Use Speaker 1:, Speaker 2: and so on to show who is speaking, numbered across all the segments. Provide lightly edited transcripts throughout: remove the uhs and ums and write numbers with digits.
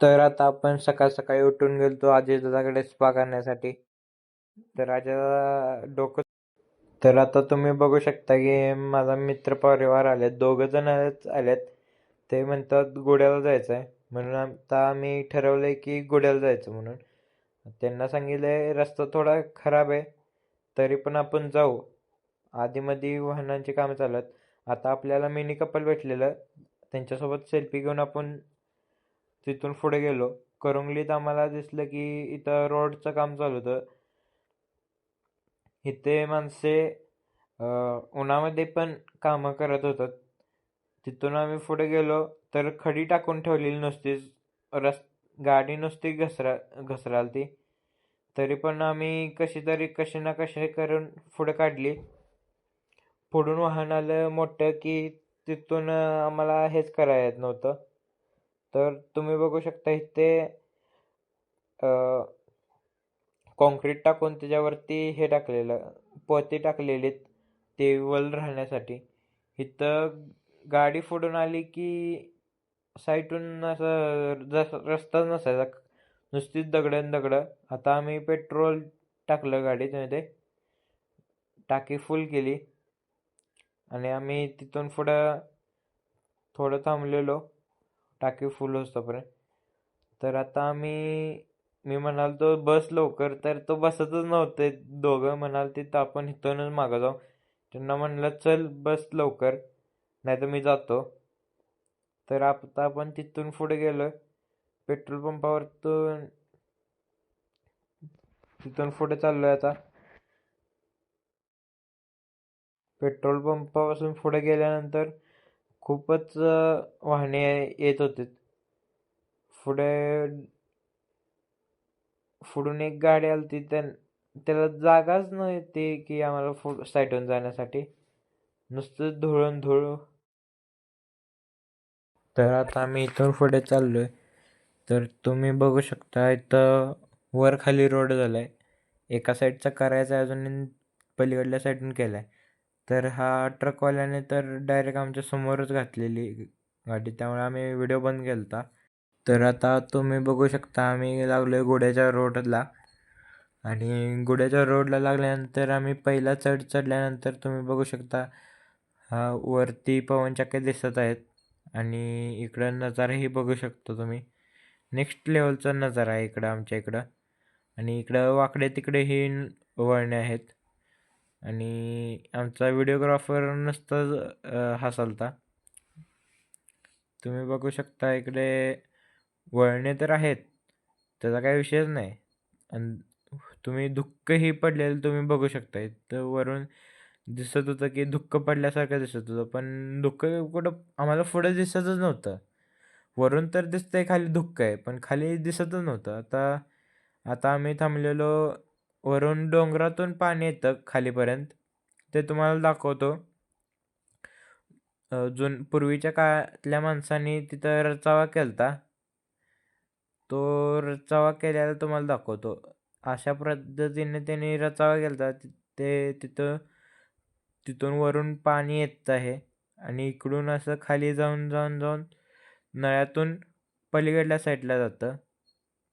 Speaker 1: तर आता आपण सकाळ सकाळी उठून गेलतो आजीदादाकडे स्पा करण्यासाठी. तर आजीदादा डोकं. तर आता तुम्ही बघू शकता की माझा मित्र परिवार आलेत, 2 जण आलेत. ते म्हणतात गोड्याला जायचं आहे, म्हणून आता आम्ही ठरवलंय की गोड्याला जायचं म्हणून. त्यांना सांगितलंय रस्ता थोडा खराब आहे, तरी पण आपण जाऊ. आधीमध्ये वाहनांची कामं चालू आहेत. आता आपल्याला मिनी कपल भेटलेलं, त्यांच्यासोबत सेल्फी घेऊन आपण तिथून पुढे गेलो. करंगलीत आम्हाला दिसलं की इथं रोडचं काम चालू होतं. इथे माणसे उन्हामध्ये पण कामं करत होतात. तिथून आम्ही पुढे गेलो तर खडी टाकून ठेवलेली नुसतीच. रस गाडी नुसती घसरालती. तरी पण आम्ही कशी ना कशी करून पुढे काढली. पुढून वाहन आलं मोठं की तिथून आम्हाला हेच करायला येत नव्हतं. तर तुम्ही बघू शकता इथे कॉन्क्रीट टाकून त्याच्यावरती हे टाकलेलं, पोती टाकलेली ते वल राहण्यासाठी. इथं गाडी फोडून आली की साईडून असं रस्ताच नसायचा, नुसतीच दगडं दगडं. आता आम्ही पेट्रोल टाकलं गाडीमध्ये, टाकी फुल केली आणि आम्ही तिथून पुढं थोडं थांबलेलो टाकी फुल होईस्तोपर्यंत. तर आता मी म्हणालतो बस लवकर, तर तो बसतच नव्हते. दोघं म्हणालते तर आपण इथूनच मागं जाऊ. त्यांना म्हणलं चल बस लवकर, नाही तर मी जातो. तर आता आपण तिथून पुढे गेलोय पेट्रोल पंपावर. तिथून पुढे चाललोय आता. पेट्रोल पंपापासून पुढे गेल्यानंतर खूपच वाहने येत होते. पुढे पुढून एक गाडी आलती, त्याला जागाच नव्हती की आम्हाला साईडून जाण्यासाठी, नुसतं धुळून धुळ. तर आता आम्ही इथून पुढे चाललोय. तर तुम्ही बघू शकता इथं वर खाली रोड झालाय. एका साईडचा करायचा अजून पलीकडल्या साईडून केलाय. तर हा ट्रकवाल्याने तर डायरेक्ट आमच्या समोरच घातलेली गाडी, त्यामुळे आम्ही व्हिडिओ बंद केलता. तर आता तुम्ही बघू शकता आम्ही लागलोय घोड्याच्या रोडला. आणि घोड्याच्या रोडला लागल्यानंतर आम्ही पहिला चढल्यानंतर तुम्ही बघू शकता हा वरती पवनचक्क्या दिसत आहेत. आणि इकडं नजाराही बघू शकतो तुम्ही. नेक्स्ट लेवलचा नजारा आहे इकडं आमच्या इकडं. आणि इकडं वाकडे तिकडेही वळणे आहेत. आणि आमचा व्हिडिओग्राफर नुसताच हसालता. तुम्ही बघू शकता इकडे वळणे तर आहेत, त्याचा काही विषयच नाही. आणि तुम्ही धुक्कही पडलेलं तुम्ही बघू शकता. इथं वरून दिसत होतं की धुक्क पडल्यासारखं दिसत होतं, पण धुक्क कुठं आम्हाला पुढं दिसतच नव्हतं. वरून तर दिसतंय खाली धुक्क आहे, पण खाली दिसतच नव्हतं. आता आता आम्ही थांबलेलो, वरून डोंगरातून पाणी येतं खालीपर्यंत, ते तुम्हाला दाखवतो. पूर्वीच्या काळातल्या माणसांनी तिथं रचावा केलता, तो रचावा केलेला तुम्हाला दाखवतो. अशा पद्धतीने त्यांनी रचावा केलता. ते तिथून वरून पाणी येत आहे आणि इकडून असं खाली जाऊन जाऊन जाऊन नळ्यातून पलीकडल्या साईडला जातं.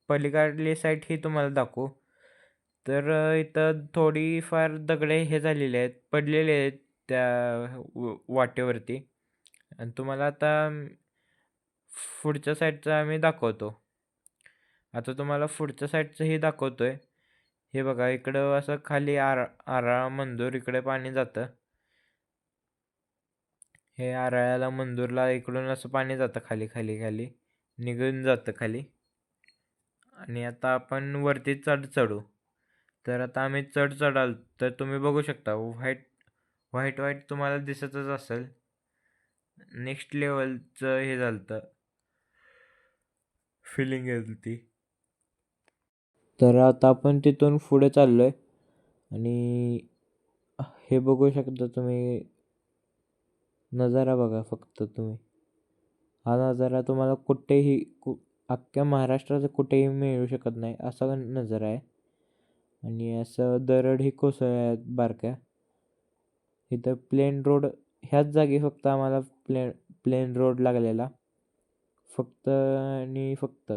Speaker 1: पलीकडली साईड ही तुम्हाला दाखवू. तर इथं थोडीफार दगडे हे झालेले आहेत, पडलेले आहेत त्या वाटेवरती. आणि तुम्हाला आता पुढच्या साईडचं आम्ही दाखवतो. आता तुम्हाला पुढच्या साईडचंही दाखवतोय. हे बघा इकडं असं खाली आराळा मंजूर इकडे पाणी जातं. हे आराळ्याला मंजूरला इकडून असं पाणी जातं खाली खाली खाली निघून जातं खाली. आणि आता आपण वरती चढू. तर आता आम्ही चढाल. तर तुम्ही बघू शकता व्हाईट व्हाईट व्हाईट तुम्हाला दिसतच असेल. नेक्स्ट लेवलचं हे झालं, फिलिंग येत होती. तर आता आपण तिथून पुढे चाललोय आणि हे बघू शकता तुम्ही, नजारा बघा फक्त तुम्ही. हा नजारा तुम्हाला कुठेही अख्ख्या महाराष्ट्रात कुठेही मिळू शकत नाही असा नजारा आहे. आणि असं दरडही कोसळल्या बारक्या. इथं प्लेन रोड, ह्याच जागी फक्त आम्हाला प्लेन रोड लागलेला, फक्त आणि फक्त.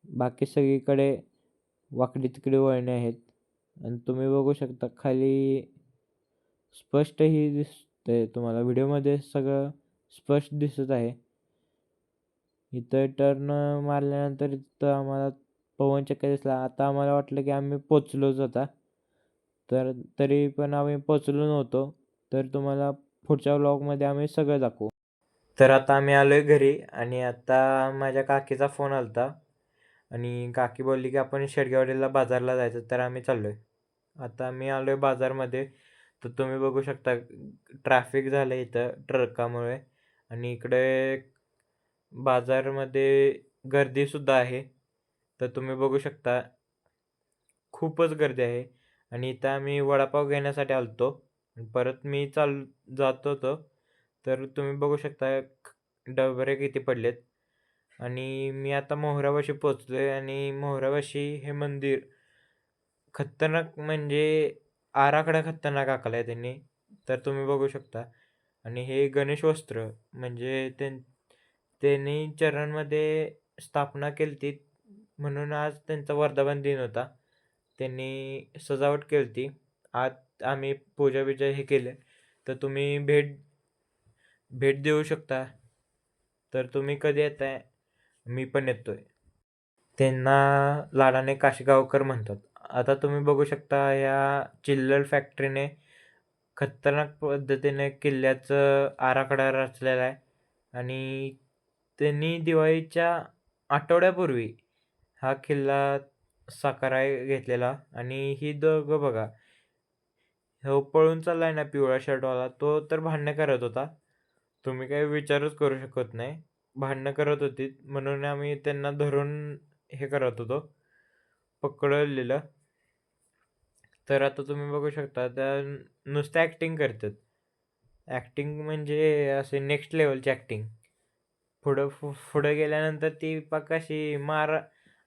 Speaker 1: बाकी सगळीकडे वाकडी तिकडे वळणे आहेत. आणि तुम्ही बघू शकता खाली स्पष्टही दिसतंय तुम्हाला, व्हिडिओमध्ये सगळं स्पष्ट दिसत आहे. इथं टर्न मारल्यानंतर इथं आम्हाला पवनचक्क्या दिसला. आता आम्हाला वाटलं की आम्ही पोचलोच आता, तर तरी पण आम्ही पोचलो नव्हतो. तर तुम्हाला पुढच्या व्लॉगमध्ये आम्ही सगळं दाखवू. तर आता आम्ही आलोय घरी आणि आता माझ्या काकीचा फोन आलता आणि काकी बोलली की आपण शेडगेवाडीला बाजारला जायचं, तर आम्ही चाललोय. आता आम्ही आलोय बाजारमध्ये. तर तुम्ही बघू शकता ट्रॅफिक झालं इथं ट्रकामुळे आणि इकडे बाजारमध्ये गर्दीसुद्धा आहे. तर तुम्ही बघू शकता खूपच गर्दी आहे आणि इथं आम्ही वडापाव घेण्यासाठी आलतो. परत मी जात होतो. तर तुम्ही बघू शकता डबरे किती पडलेत. आणि मी आता मोहरापाशी पोचलोय आणि मोहरापाशी हे मंदिर खतरनाक म्हणजे आराखडा खतरनाक आखलाय त्यांनी. तर तुम्ही बघू शकता. आणि हे गणेश वस्त्र म्हणजे त्यांनी चरणमध्ये स्थापना केलती म्हणून आज त्यांचा वर्धापन दिन होता. त्यांनी सजावट केलती. आज आम्ही पूजा-बिजा हे केले. तर तुम्ही भेट भेट देऊ शकता. तर तुम्ही कधी येताय? मी पण येतोय. त्यांना लाडाने काशीगावकर म्हणतात. आता तुम्ही बघू शकता या चिल्लर फॅक्टरीने खतरनाक पद्धतीने किल्ल्याचं आराखडा रचलेला आहे आणि त्यांनी दिवाळीच्या आठवड्यापूर्वी हा किल्ला साकाराय घेतलेला. आणि ही दोघं बघा, हो पळून चाललाय ना पिवळा शर्टवाला, तो तर भांडणं करत होता. तुम्ही काही विचारच करू शकत नाही. भांडणं करत होती म्हणून आम्ही त्यांना धरून हे करत होतो, पकडलेलं. तर आता तुम्ही बघू शकता त्या नुसतं ॲक्टिंग करतात. ॲक्टिंग म्हणजे असे नेक्स्ट लेवलची ॲक्टिंग. पुढं गेल्यानंतर ती पाक अशी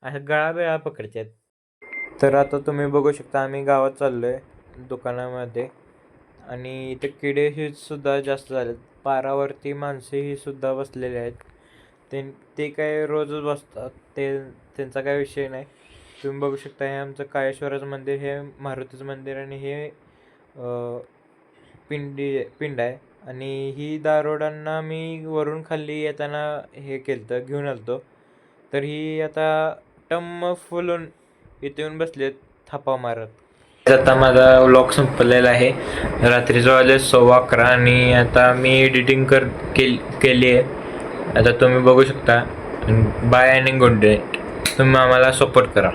Speaker 1: असं गळाबिळा पकडतात. तर आता तुम्ही बघू शकता आम्ही गावात चाललोय दुकानामध्ये आणि इथे किडेही सुद्धा जास्त झालेत. पारावरती माणसेही सुद्धा बसलेले आहेत. ते काय रोजच बसतात, त्यांचा काय विषय नाही. तुम्ही बघू शकता हे आमचं काळेश्वराचं मंदिर, हे मारुतीचं मंदिर आणि हे पिंड आहे. आणि ही दारोडांना मी वरून खाली येताना हे केलं घेऊन आलतो. तर ही आता टम्म फुलून इथे येऊन बसलेत थापा मारत. आता माझा व्लॉग संपलेला आहे. रात्रीचे वाजले 11:15 आणि आता मी एडिटिंग केली आहे. आता तुम्ही बघू शकता. बाय आणि गुड डे. तुम्ही आम्हाला सपोर्ट करा.